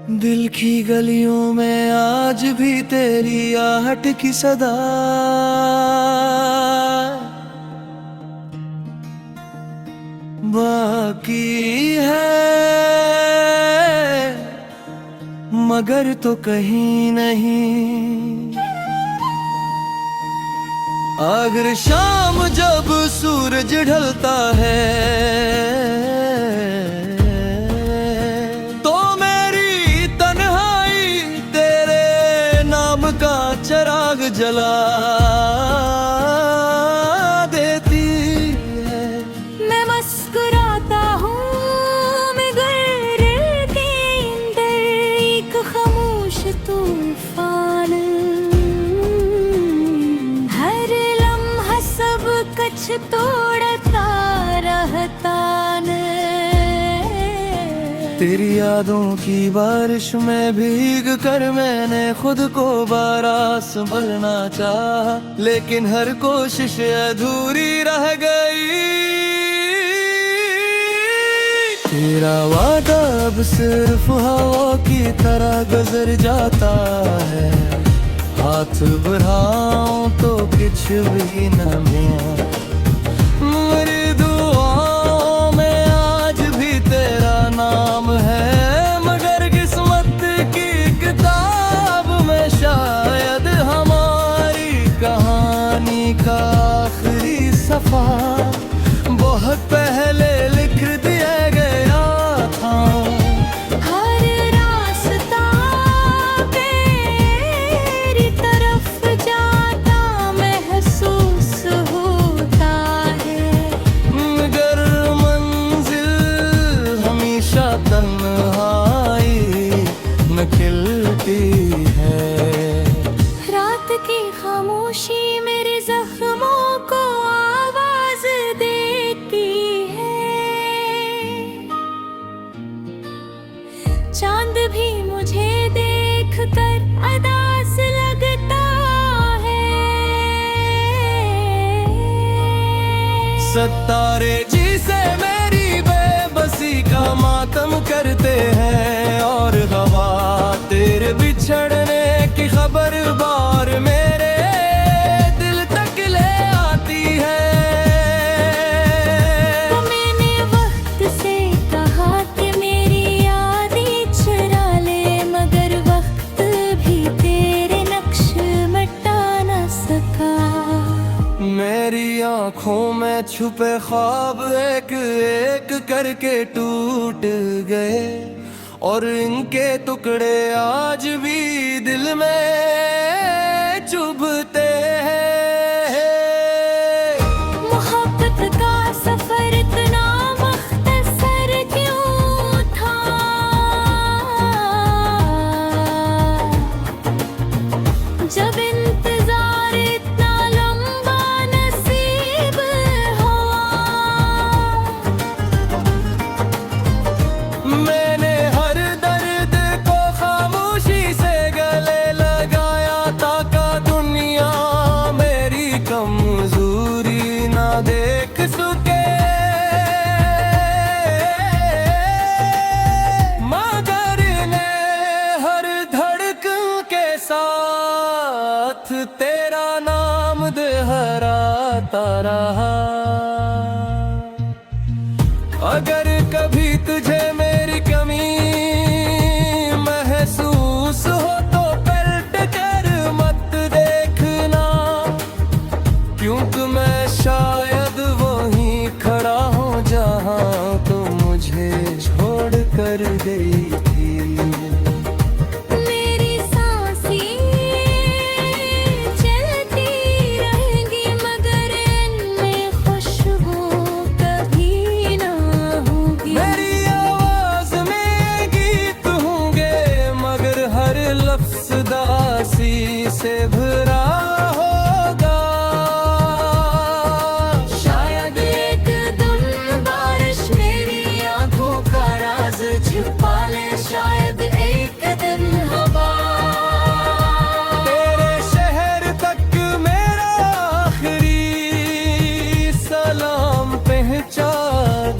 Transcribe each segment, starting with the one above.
दिल की गलियों में आज भी तेरी आहट की सदा, बाकी है मगर तो कहीं नहीं। अगर शाम जब सूरज ढलता है तो मेरी तन्हाई तेरे नाम का चिराग जला देती है। मैं मुस्कुराता हूँ मगर के अंदर एक खामोश तूफान, हर लम्हा सब कुछ तोड़ता रहता न। तेरी यादों की बारिश में भीग कर मैंने खुद को बारा संभलना चाहा, लेकिन हर कोशिश अधूरी रह गई। तेरा वादा अब सिर्फ हवा की तरह गुजर जाता है, हाथ बढ़ाऊं तो कुछ भी न मिला। मेरी दुआओं में आज भी तेरा नाम है, मगर किस्मत की किताब में शायद हमारी कहानी का आखिरी सफा बहुत पहले लिख दिया गया था। हर रास्ता तेरी तरफ जाता महसूस होता है, मगर मंजिल हमेशा तन्हाई न खिलती है। रात की खामोशी मेरे जख्मों को आवाज देती है, चांद भी मुझे देखकर अदास लगता है। सितारे जी से मेरी बेबसी का मातम करते हैं, और हवा तेरे बिछड़ने की खबर बार मेरे दिल तक ले आती है। तो मैंने वक्त से कहा कि मेरी यादें चुरा ले, मगर वक्त भी तेरे नक्श मिटा न सका। मेरी आँखों में छुपे ख्वाब एक एक करके टूट गए, और इनके टुकड़े आज भी दिल में चुभते हैं। मोहब्बत का सफर इतना मुख्तसर क्यों था, जब इंतजार इतना लंबा नसीब हुआ। मैंने हर दर्द को खामोशी से गले लगाया, ताका दुनिया मेरी कमजोरी ना देख सके। मगर ने हर धड़कन के साथ तेरा नाम दोहराता रहा। अगर कभी तुझे मेरी कमी महसूस हो तो पलट कर मत देखना, क्योंकि मैं शायद वहीं खड़ा हूँ जहाँ तो मुझे छोड़ कर गई थी। मेरी सांसें चलती रहेंगी मगर इनमें खुशबू कभी ना होगी। मेरी आवाज में गीत होंगे मगर हर लफ्ज दासी से भरा होगा। शायद एक दिन बारिश मेरी आंखों का राज छुपा ले, शायद एक दिन हवा तेरे शहर तक मेरा आखिरी सलाम पहुंचा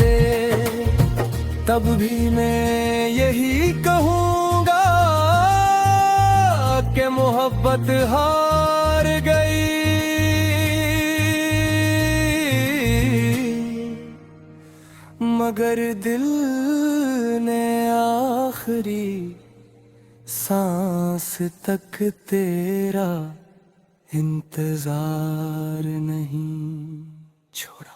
दे, तब भी मैं यही कहूँगा के मोहब्बत हार गई। मगर दिल ने आखिरी सांस तक तेरा इंतजार नहीं छोड़ा।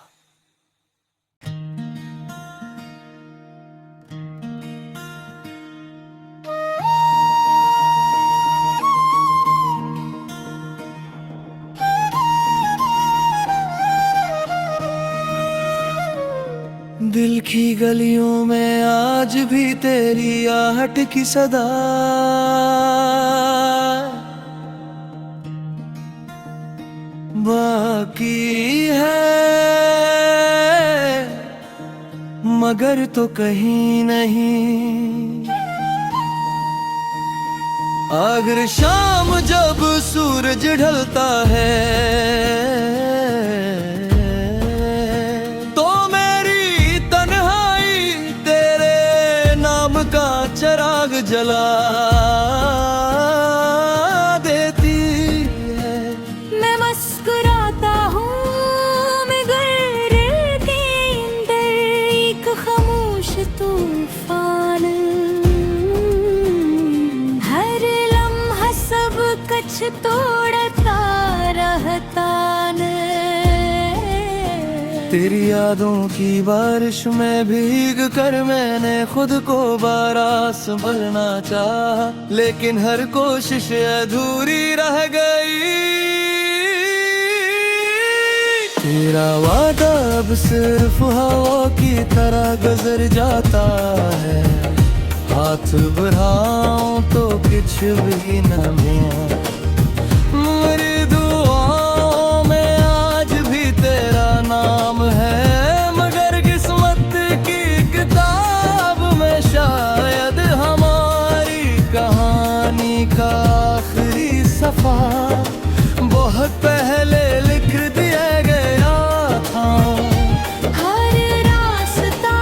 दिल की गलियों में आज भी तेरी आहट की सदा, बाकी है मगर तो कहीं नहीं। अगर शाम जब सूरज ढलता है चिराग जला देती है। मैं मुस्कुराता हूँ मगर के अंदर एक खामोश तूफान, हर लम्हा सब कुछ तोड़ता रहता न। तेरी यादों की बारिश में भीग कर मैंने खुद को बारा संभलना चाहा, लेकिन हर कोशिश अधूरी रह गई। तेरा वादा अब सिर्फ हवा की तरह गुजर जाता है, हाथ बढ़ाऊं तो कुछ भी न मिला। मेरी दुआओं में आज भी तेरा नाम है, मगर किस्मत की किताब में शायद हमारी कहानी का आखिरी सफा बहुत पहले लिख दिया गया था। हर रास्ता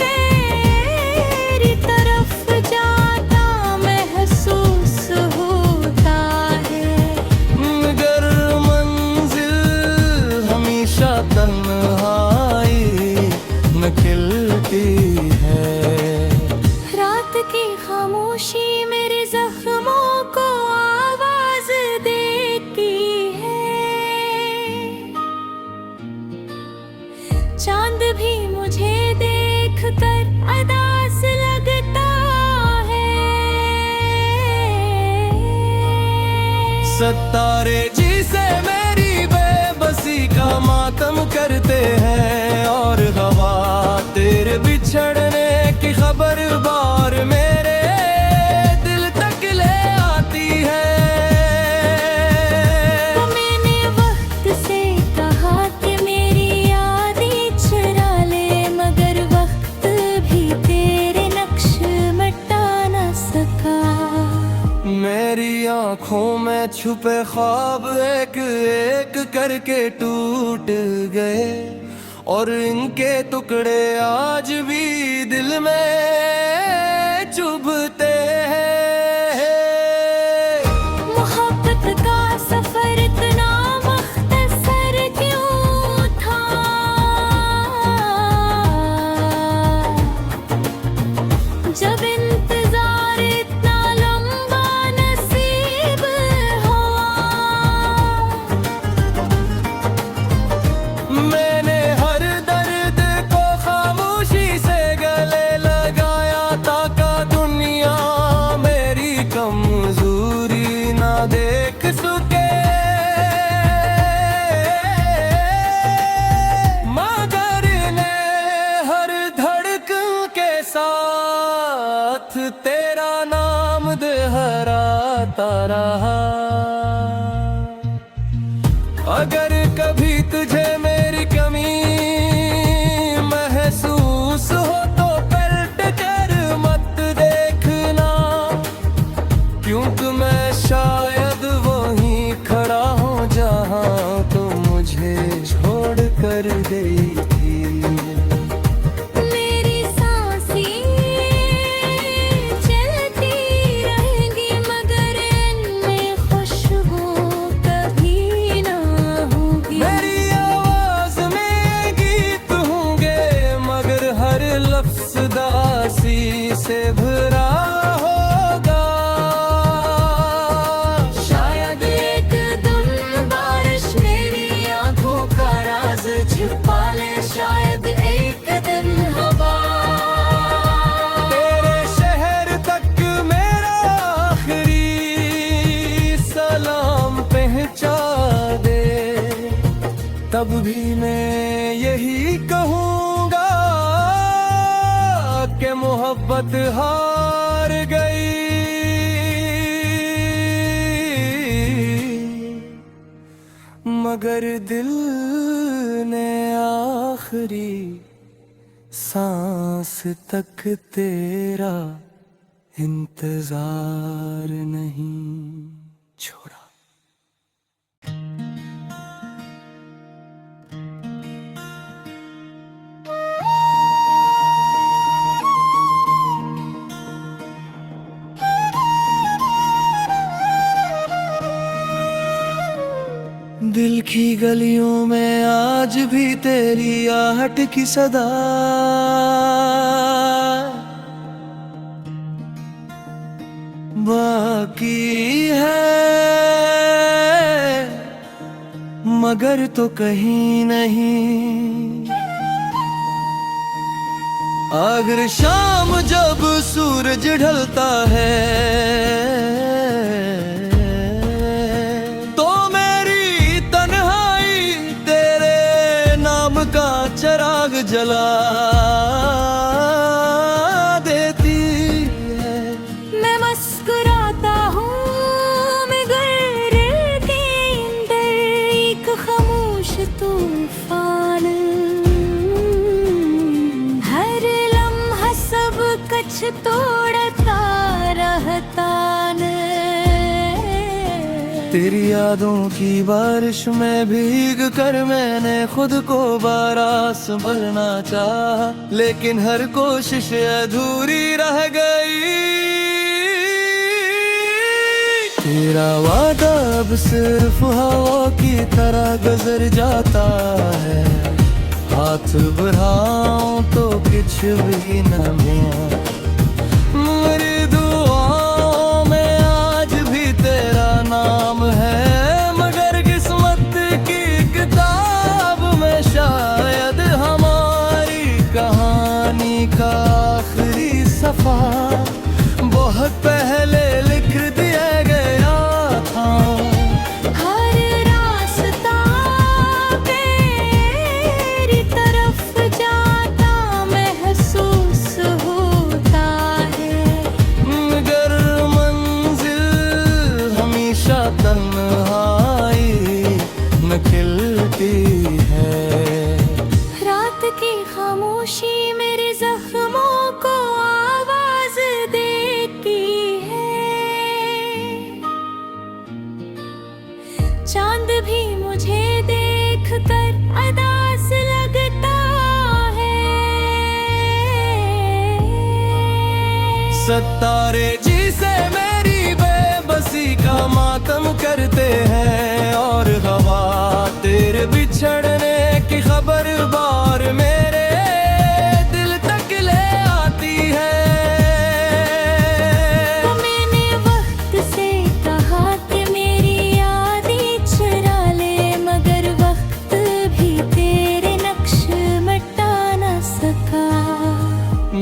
तेरी तरफ जाता महसूस होता है, मगर मंजिल हमेशा तन्हाई में खिलती है। रात की खामोशी मेरे जख्मों को आवाज देती है, चांद भी मुझे देखकर अदास लगता है। सितारे जी से मेरी बेबसी का मातम करते हैं, और हवा तेरे बिछड़ने की खबर बार मेरे दिल तक ले आती है। तो मैंने वक्त से कहा कि मेरी यादें चुरा ले, मगर वक्त भी तेरे नक्श मिटा न सका। मेरी आँखों में छुपे ख्वाब एक एक करके टूट गए, और इनके टुकड़े आज भी दिल में चुभते हैं। मोहब्बत का सफर इतना मुख्तसर क्यों था, जब इंतजार इतना लंबा नसीब हुआ। मैंने हर दर्द को खामोशी से गले लगाया, ताका दुनिया मेरी कमजोरी ना देख सके। मगर ने हर धड़कन के साथ तेरा नाम दोहराता रहा। अगर कभी तुझे मेरी कमी महसूस हो तो पलट कर मत देखना, क्योंकि मैं शायद वहीं खड़ा हूँ जहाँ तो मुझे छोड़ कर गई थी। मेरी सांसें चलती रहेंगी मगर तब भी मैं यही कहूँगा कि मोहब्बत हार गई। मगर दिल ने आखिरी सांस तक तेरा इंतजार नहीं छोड़ा। दिल की गलियों में आज भी तेरी आहट की सदा, बाकी है मगर तो कहीं नहीं। अगर शाम जब सूरज ढलता है चिराग जला देती है। मैं मुस्कुराता हूँ मगर के अंदर एक खामोश तूफान, हर लम्हा सब कुछ तोड़ता रहता न। तेरी यादों की बारिश में भीग कर मैंने खुद को बारास भरना चाहा, लेकिन हर कोशिश अधूरी रह गई। तेरा वादा अब सिर्फ हवा की तरह गुजर जाता है, हाथ बढ़ाऊं तो कुछ भी न मिला। मेरी दुआओं में आज भी तेरा नाम है, मगर किस्मत की किताब में शायद हमारी कहानी का आखिरी सफा बहुत पहले लिख दिया गया था। हर रास्ता तेरी तरफ जाता महसूस होता है, मगर मंजिल हमेशा तन्हाई में खिलती है। रात की खामोशी मेरे जख्मों को आवाज देती है, चांद भी मुझे देखकर अदास लगता है। सितारे जी से मेरी बेबसी का मातम करते हैं, और हवा तेरे बिछड़ने की खबर बार मेरे दिल तक ले आती है। तो मैंने वक्त से कहा कि मेरी यादें चुरा ले, मगर वक्त भी तेरे नक्श मिटा न सका।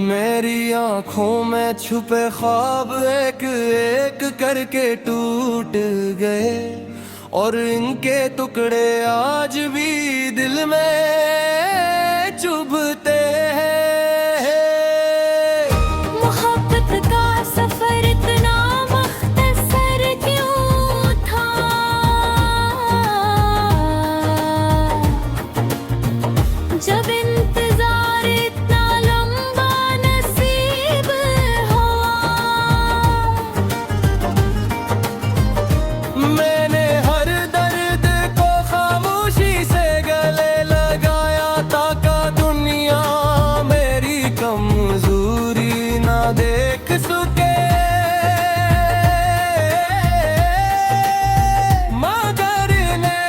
मेरी आँखों में छुपे ख्वाब एक एक करके टूट गए, और इनके टुकड़े आज भी दिल में चुभते हैं। मोहब्बत का सफर इतना मुख्तसर क्यों था, जब इंतजार इतना लंबा नसीब हुआ। मैंने हर दर्द को खामोशी से गले लगाया, ताका दुनिया मेरी कमजोरी ना देख सके। मगर ने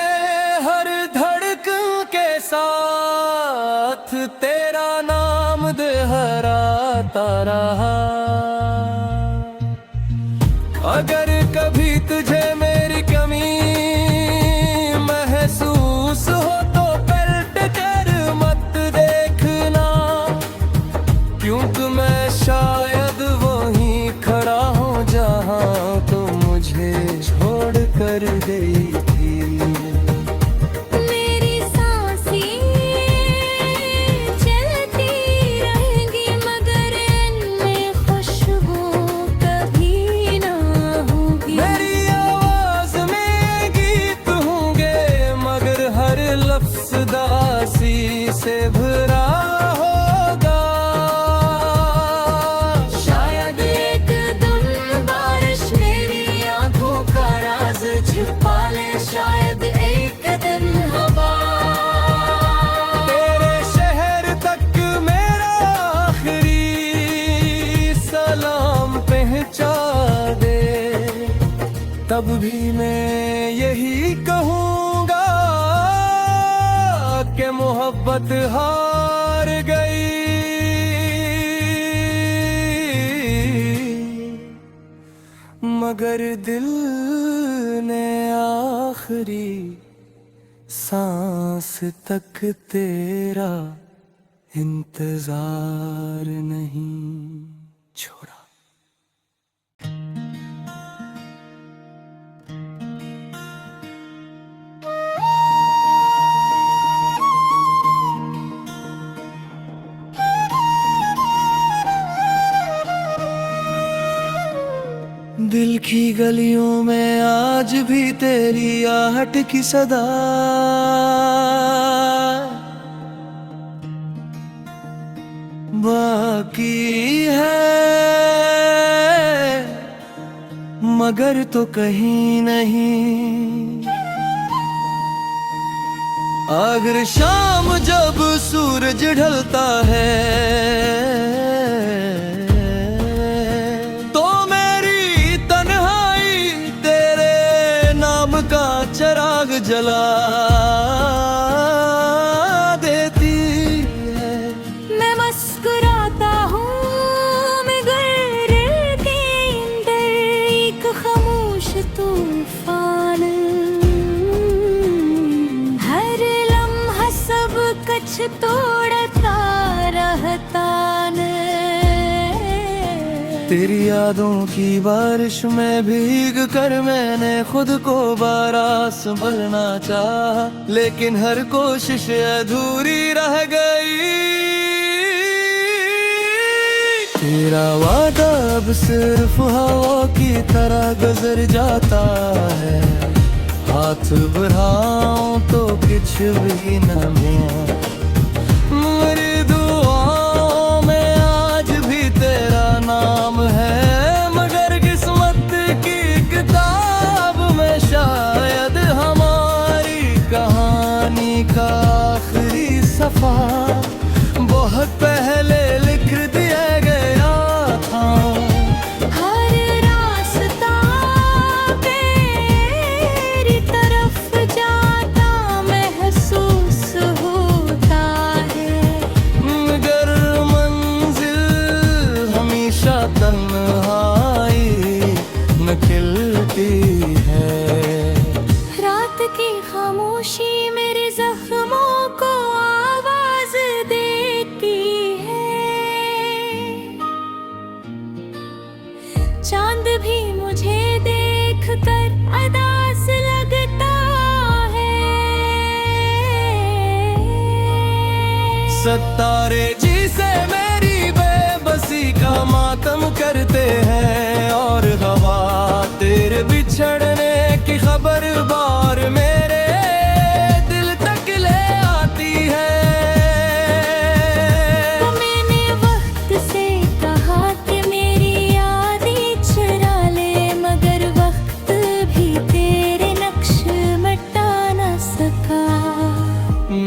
हर धड़कन के साथ तेरा नाम दोहराता रहा। अगर कभी तुझे मेरी कमी महसूस हो तो पलट कर मत देखना, क्योंकि मैं शायद वहीं खड़ा हूँ जहाँ तो मुझे छोड़ कर गई थी। मेरी सांस पहुंचा दे, तब भी मैं यही कहूंगा कि मोहब्बत हार गई। मगर दिल ने आखिरी सांस तक तेरा इंतजार नहीं छोड़ा। दिल की गलियों में आज भी तेरी आहट की सदा, बाकी है मगर तो कहीं नहीं। अगर शाम जब सूरज ढलता है तो मेरी तन्हाई तेरे नाम का चिराग जला देती है। मैं मुस्कुराता हूँ मगर के अंदर एक खामोश तूफान, हर लम्हा सब कुछ तोड़ता रहता न। तेरी यादों की बारिश में भीग कर मैंने खुद को बारा संभलना चाहा, लेकिन हर कोशिश अधूरी रह गई। तेरा वादा अब सिर्फ हवा की तरह गुजर जाता है, हाथ बढ़ाऊं तो कुछ भी न मिला। मेरी दुआओं में आज भी तेरा नाम है, मगर किस्मत की किताब में शायद हमारी कहानी का आखिरी सफा बहुत पहले लिख दिया गया था। हर रास्ता तेरी तरफ जाता महसूस होता है, मगर मंजिल हमेशा तन्हाई में खिलती है। रात की खामोशी मेरे जख्मों को आवाज देती है, चांद भी मुझे देखकर अदास लगता है। सितारे जी से मेरी बेबसी का मातम करते हैं, और हवा तेरे बिछड़ने की खबर बार मेरे दिल तक ले आती है। तो मैंने वक्त से कहा कि मेरी यादें चुरा ले, मगर वक्त भी तेरे नक्श मिटा न सका।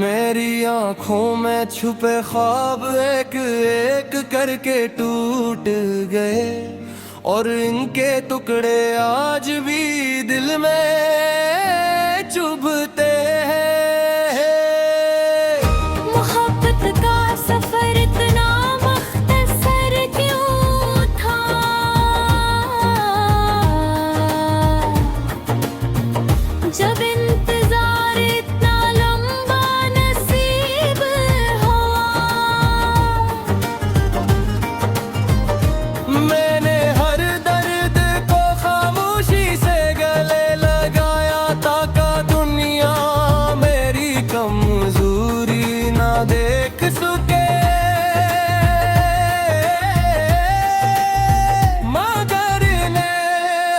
मेरी आँखों में छुपे ख्वाब एक एक करके टूट गए, और इनके टुकड़े आज भी दिल में चुभते हैं। मोहब्बत का सफर इतना मुख्तसर क्यों था, जब इंतजार इतना लंबा नसीब हुआ। मैंने हर दर्द को खामोशी से गले लगाया, ताका दुनिया मेरी कमजोरी ना देख सके। मगर ने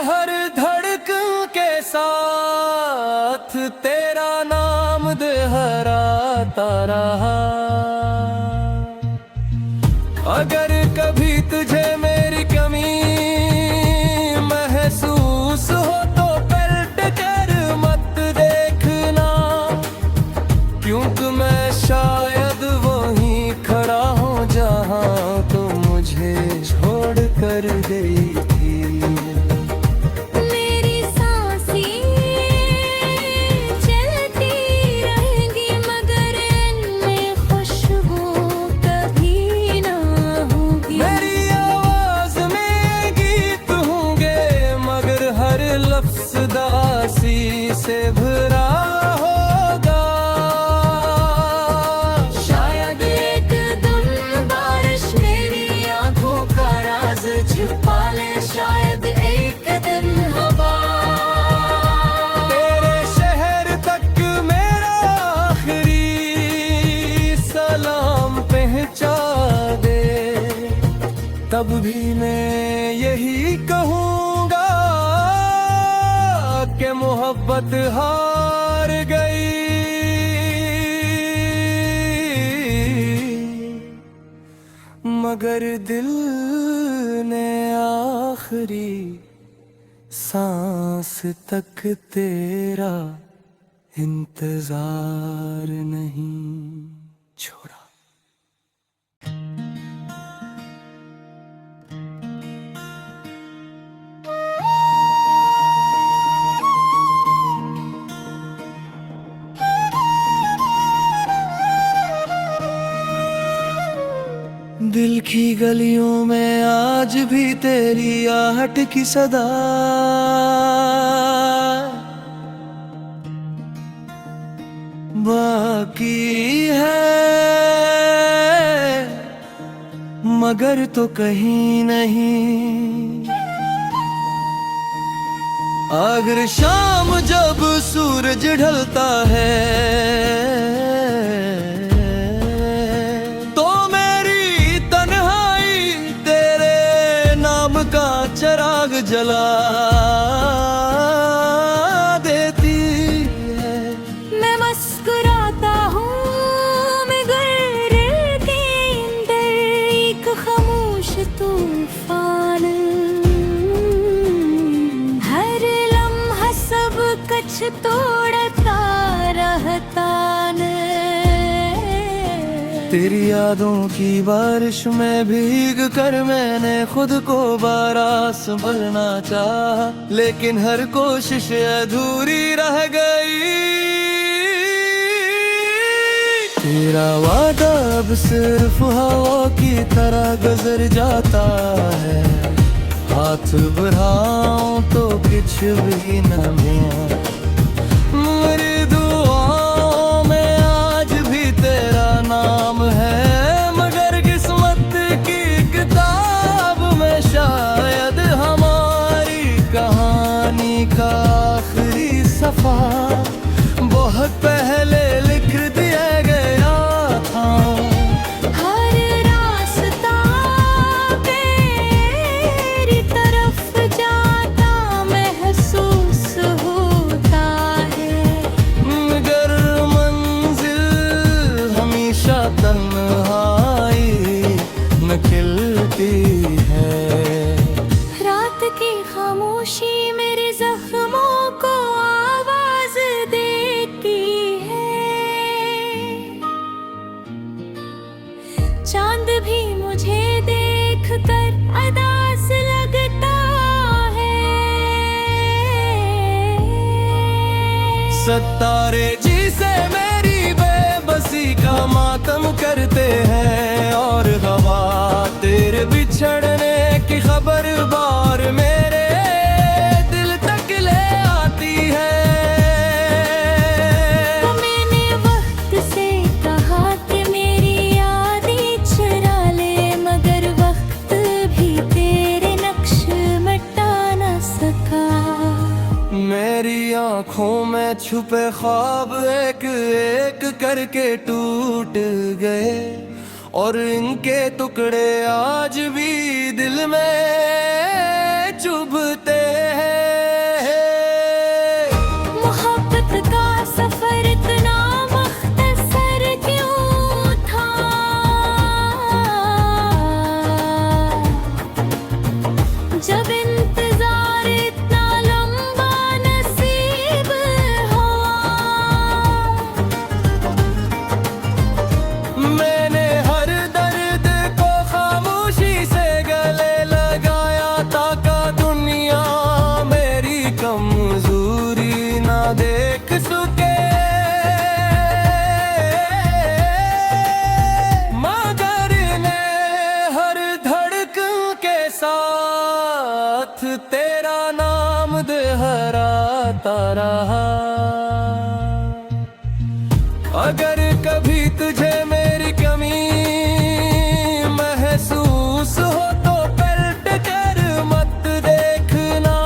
हर धड़कन के साथ तेरा नाम दोहराता रहा। अगर कभी तुझे मेरी कमी महसूस हो तो पलट कर मत देखना, क्योंकि मैं शायद वहीं खड़ा हूँ जहाँ तुम मुझे छोड़ कर गई थी। तब भी मैं यही कहूँगा कि मोहब्बत हार गई। मगर दिल ने आखिरी सांस तक तेरा इंतजार नहीं छोड़ा। दिल की गलियों में आज भी तेरी आहट की सदा, बाकी है मगर तो कहीं नहीं। अगर शाम जब सूरज ढलता है तो मेरी तन्हाई तेरे नाम का चिराग जला देती है। मैं मुस्कुराता हूँ मगर के अंदर एक खामोश तूफान, हर लम्हा सब कुछ तोड़ता रहता न। तेरी यादों की बारिश में भीग कर मैंने खुद को बारा संभलना चाहा, लेकिन हर कोशिश अधूरी रह गई। तेरा वादा अब सिर्फ हवा की तरह गुजर जाता है, हाथ बढ़ाऊं तो कुछ भी न मिला। मेरी दुआओं में आज भी तेरा नाम है, मगर किस्मत की किताब में शायद हमारी कहानी का आखिरी सफा बहुत पहले लिख दिया गया था। हर रास्ता तेरी तरफ जाता महसूस होता है, मगर मंजिल हमेशा तन्हाई में खिलती है। रात की खामोशी मेरे जख्मों को आवाज देती है, चांद भी मुझे देखकर अदास लगता है। सितारे जी से मेरी बेबसी का मातम करते हैं, और हवा तेरे बिछड़ने की खबर बार मेरे दिल तक ले आती है। तो मैंने वक्त से कहा कि मेरी यादें चुरा ले, मगर वक्त भी तेरे नक्श मिटा न सका। मेरी आँखों में छुपे ख्वाब एक एक करके टूट गए, और इनके टुकड़े आज भी दिल में चुभते हैं। मोहब्बत का सफर इतना मुख्तसर क्यों था, जब इंतजार इतना लंबा नसीब हुआ। मैंने हर दर्द को खामोशी से गले लगाया, ताका दुनिया मेरी कमजोरी ना देख सके। मगर ने हर धड़कन के साथ तेरा नाम दोहराता रहा। अगर कभी तुझे मेरी कमी महसूस हो तो पलट कर मत देखना,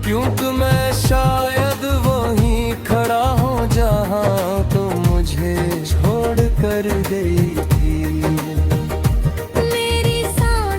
क्योंकि मैं शायद वहीं खड़ा हूँ जहाँ तुम मुझे छोड़ कर गई थी। मेरी सांस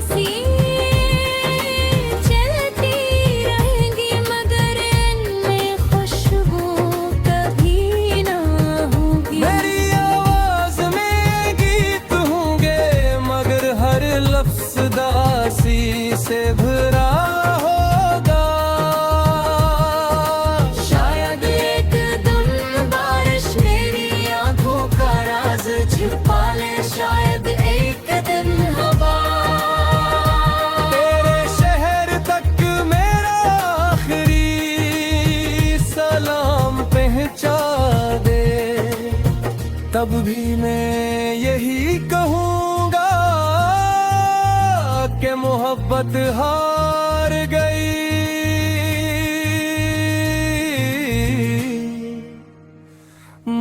भी मैं यही कहूँगा कि मोहब्बत हार गई,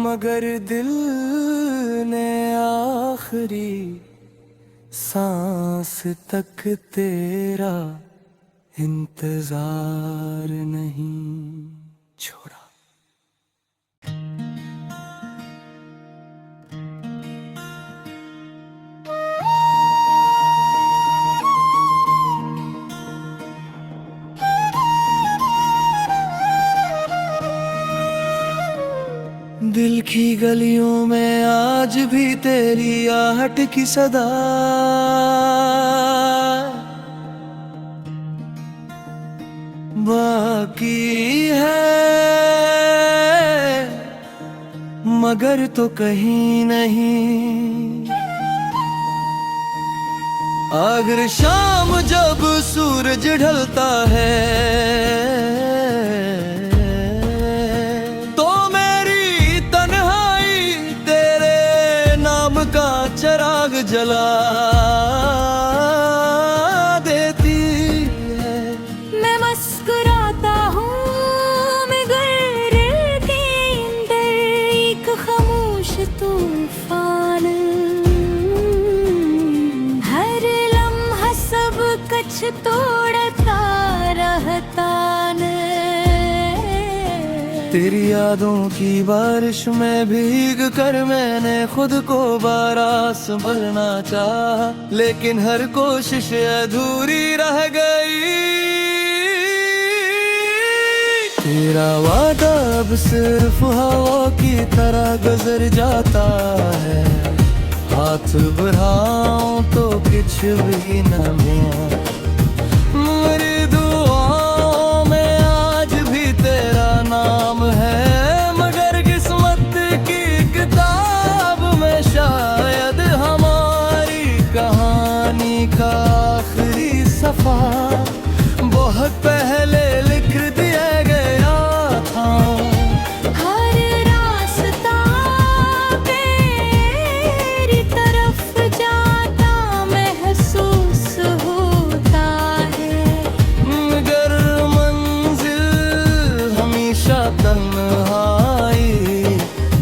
मगर दिल ने आखिरी सांस तक तेरा इंतजार नहीं छोड़ा। दिल की गलियों में आज भी तेरी आहट की सदा, बाकी है मगर तो कहीं नहीं। अगर शाम जब सूरज ढलता है तो मेरी तन्हाई तेरे नाम का चिराग जला देती है। मैं मुस्कुराता हूँ मगर के अंदर एक खामोश तूफान, हर लम्हा सब कुछ तोड़ता रहता न। तेरी यादों की बारिश में भीग कर मैंने खुद को बारा संभलना चाहा, लेकिन हर कोशिश अधूरी रह गई। तेरा वादा अब सिर्फ हवा की तरह गुजर जाता है, हाथ बढ़ाऊं तो कुछ भी न मिला। मेरी दुआओं में आज भी तेरा नाम है, मगर किस्मत की किताब में शायद हमारी कहानी का आखिरी सफा बहुत पहले लिख दिया गया था। हर रास्ता तेरी तरफ जाता महसूस होता है, मगर मंजिल हमेशा तन्हाई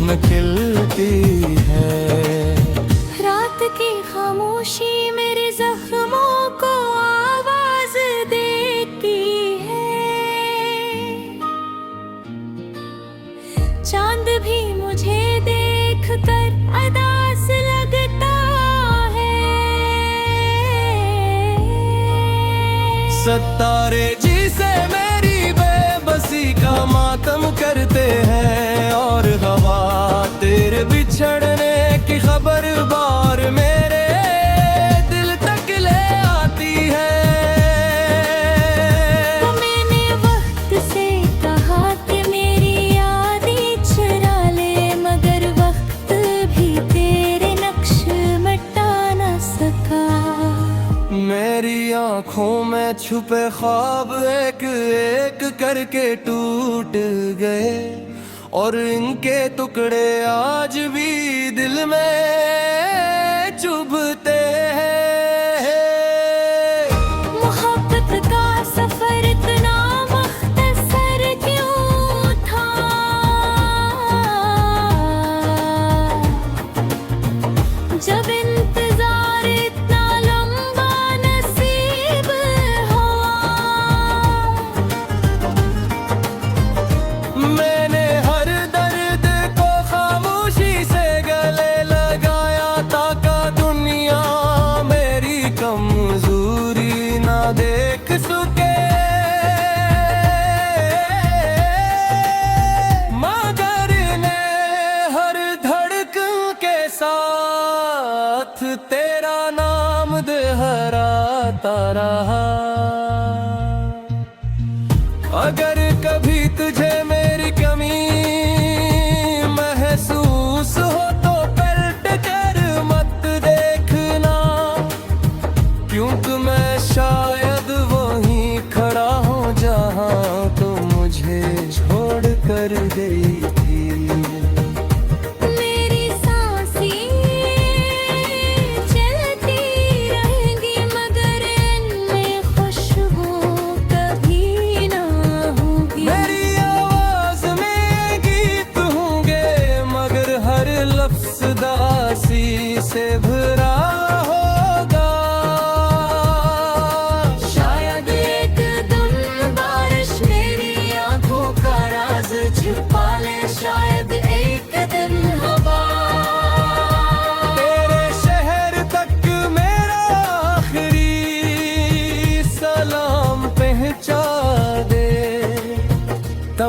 न खिलती है। रात की खामोशी मेरे जख्मों को आवाज देती है, चांद भी मुझे देखकर अदास लगता है। सितारे जी से मेरी बेबसी का मातम करते हैं, और हवा तेरे बिछड़ने की खबर बार मेरे दिल तक ले आती है। तो मैंने वक्त से कहा कि मेरी यादें चुरा ले, मगर वक्त भी तेरे नक्श मिटा न सका। मेरी आँखों में छुपे ख्वाब एक एक करके टूट गए, और इनके टुकड़े आज भी दिल में चुभते हैं। मोहब्बत का सफर इतना मुख्तसर क्यों था, जब इंतजार इतना लंबा नसीब हुआ। मैंने हर दर्द को खामोशी से गले लगाया, ताकि दुनिया मेरी कमजोरी ना देख सके, मगर ने हर धड़कन के साथ तेरा नाम दोहराता रहा। अगर कभी तुझे मेरी कमी महसूस हो तो पलट कर मत देखना, क्योंकि मैं शायद वहीं खड़ा हूँ जहाँ तो मुझे छोड़ कर गई थी। मेरी सांस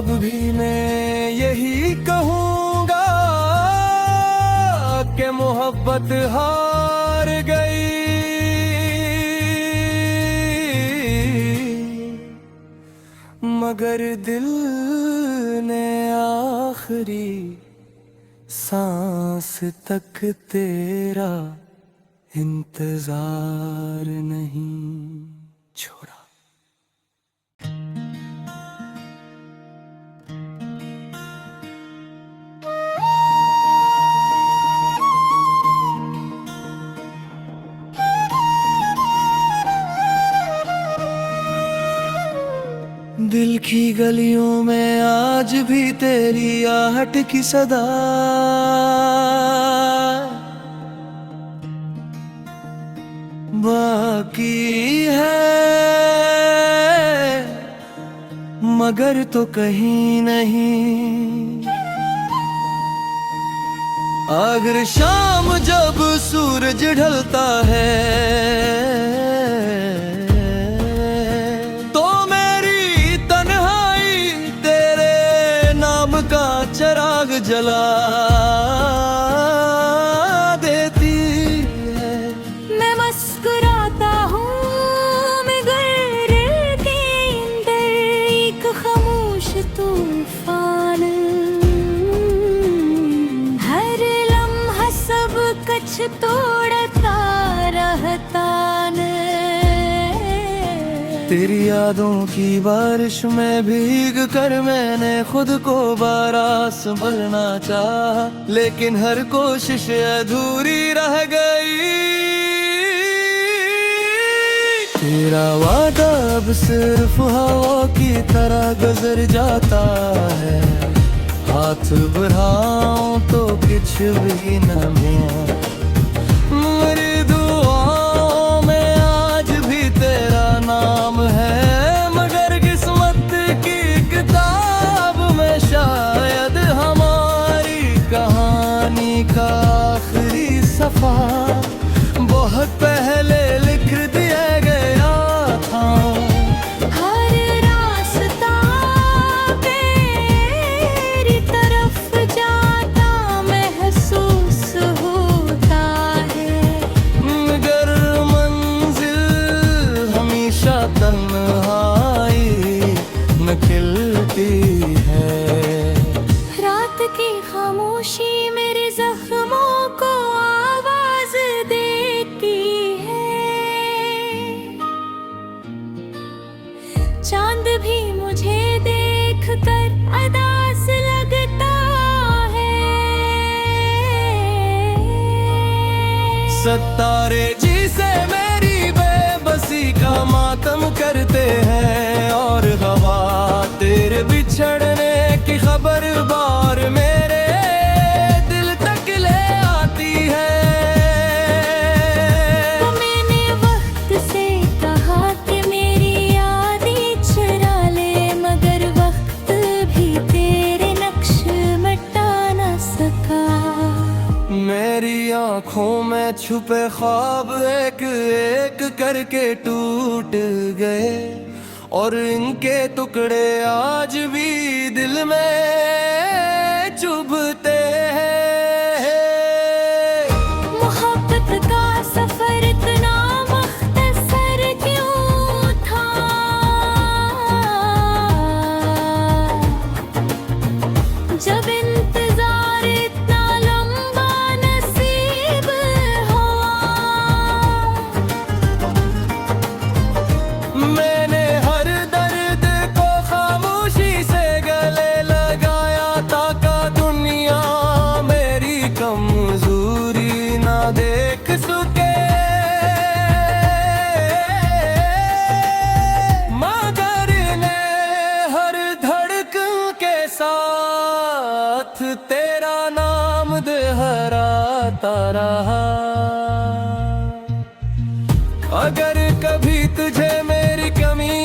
तब भी मैं यही कहूँगा कि मोहब्बत हार गई। मगर दिल ने आखिरी सांस तक तेरा इंतजार नहीं छोड़ा। दिल की गलियों में आज भी तेरी आहट की सदा, बाकी है मगर तो कहीं नहीं। अगर शाम जब सूरज ढलता है चिराग जला देती है। मैं मुस्कुराता हूँ मगर के अंदर एक खामोश तूफान, हर लम्हा सब कुछ तोड़ता रहता न। तेरी यादों की बारिश में भीग कर मैंने खुद को बारा संभलना चाहा, लेकिन हर कोशिश अधूरी रह गई। तेरा वादा अब सिर्फ हवा की तरह गुजर जाता है, हाथ बढ़ाऊं तो कुछ भी न मिला। मेरी दुआओं में आज भी तेरा नाम है, मगर किस्मत की किताब में शायद हमारी कहानी का आखिरी सफा बहुत पहले लिख दिया गया था। हर रास्ता तेरी तरफ जाता महसूस होता है, मगर मंजिल हमेशा तन्हाई में खिलती है। रात की खामोशी मेरे जख्मों को आवाज देती है, चांद भी मुझे देखकर अदास लगता है। सितारे जी से मेरी बेबसी का मातम करते हैं, और हवा तेरे बिछड़ने की खबर बार मेरे दिल तक ले आती है। तो मैंने वक्त से कहा कि मेरी यादें चुरा ले, मगर वक्त भी तेरे नक्श मिटा न सका। मेरी आँखों में छुपे ख्वाब एक एक करके टूट गए, और इनके टुकड़े आज भी दिल में चुभते हैं। मोहब्बत का सफर इतना मुख्तसर क्यों था, जब इंतजार इतना लंबा नसीब हुआ। मैंने हर दर्द को खामोशी से गले लगाया, ताका दुनिया मेरी कमजोरी ना देख सके। मगर ने हर धड़कन के साथ तेरा नाम दोहराता रहा। अगर कभी तुझे मेरी कमी